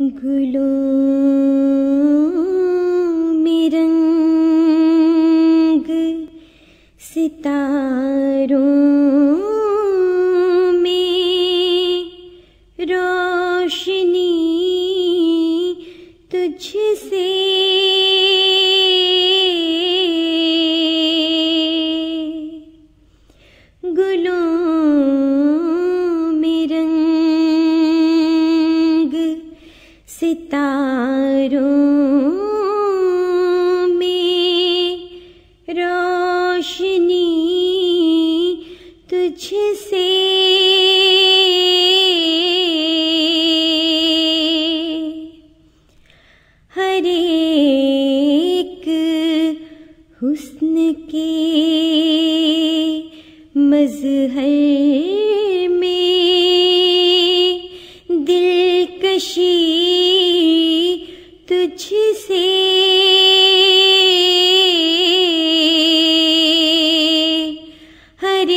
گلوں میں رنگ ستاروں میں روشنی تجھ سے گلوں میں رنگ ستاروں میں روشنی تجھ سے ہر ایک حسن کے مظہر میں دلکشی تجھ سے ہر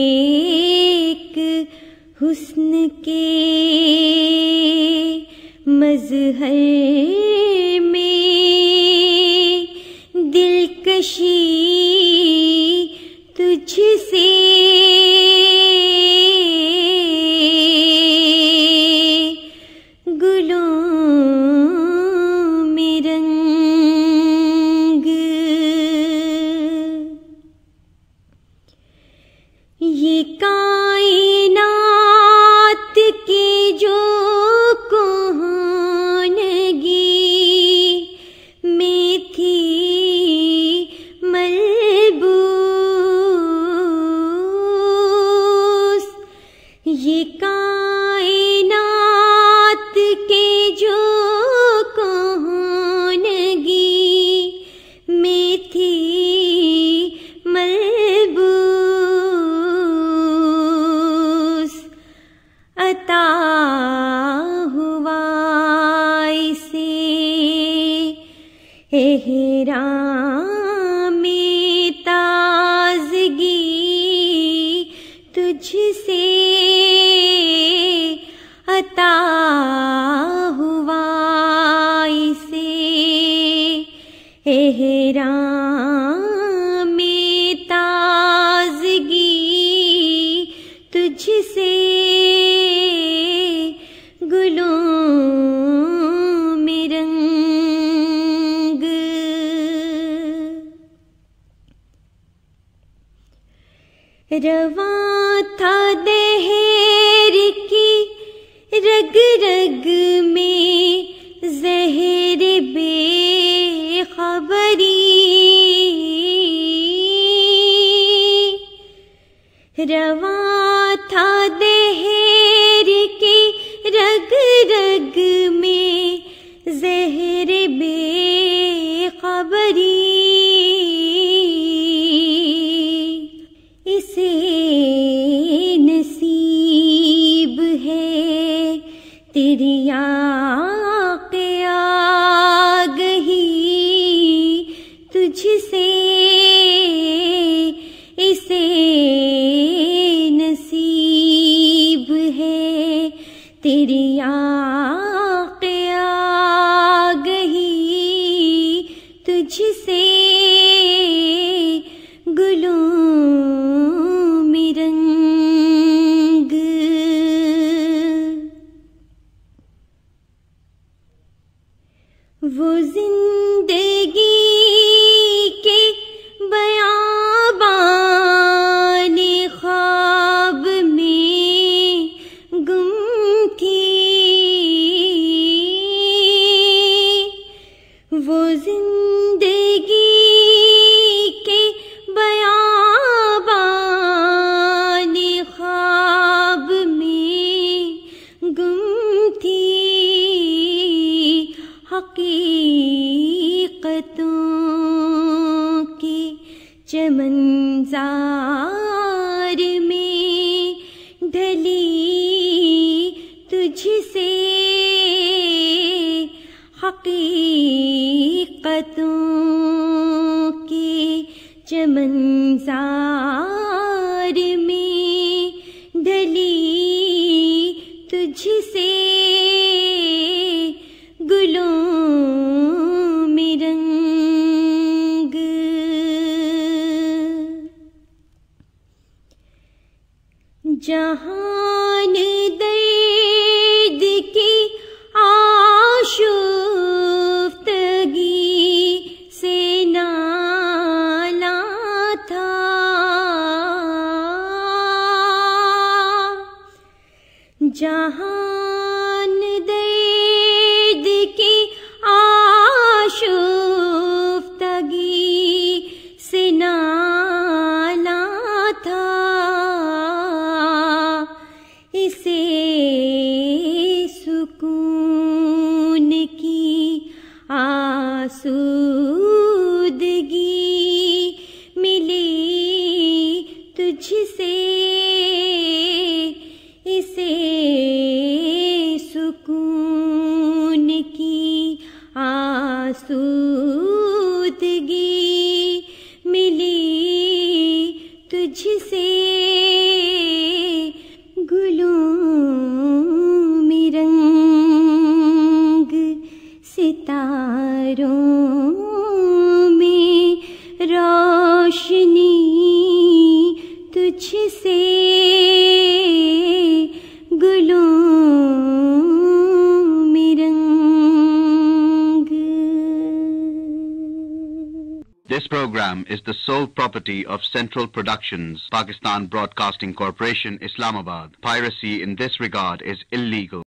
ایک حسن کے مظہر میں دلکشی تجھ سے گلوں میں رنگ یہ کائنات کی جو کوہنگی میں تھی ملبوس یہ کائنات کے جو کوہنگی میں تھی ملبوس عطا ہوا اسے احرام تازگی تجھ سے عطا ہوا اسے احرام تازگی تجھ سے گلوں میں رنگ رواں تھا دہر کی رگ رگ میں زہر بے خبری رواں تھا دہر کی رگ رگ میں زہر بے خبری اسے نصیب ہے تیری آگہی تجھ سے اسے نصیب ہے تیری آگہی تجھ سے گلوں میں رنگ وہ زندگی کے بیابان خواب میں گم تھی وہ زندگی کے بیابان خواب میں گم تھی حقیقتوں کے چمنزار میں ڈھلی تجھ سے حقیقتوں کے چمنزار میں ڈھلی تجھ سے جہان درد کی آشفتگی سے نالا تھا، جہان درد کی آشفتگی سے نالا تھا، اسے سکون کی آسودگی ملی تجھ سے، اسے سکون کی آسودگی ملی تجھ سے، گلوں میں رنگ ستاروں میں روشنی تجھ سے، گلوں میں رنگ۔ This program is the sole property of Central Productions, Pakistan Broadcasting Corporation, Islamabad. Piracy in this regard is illegal.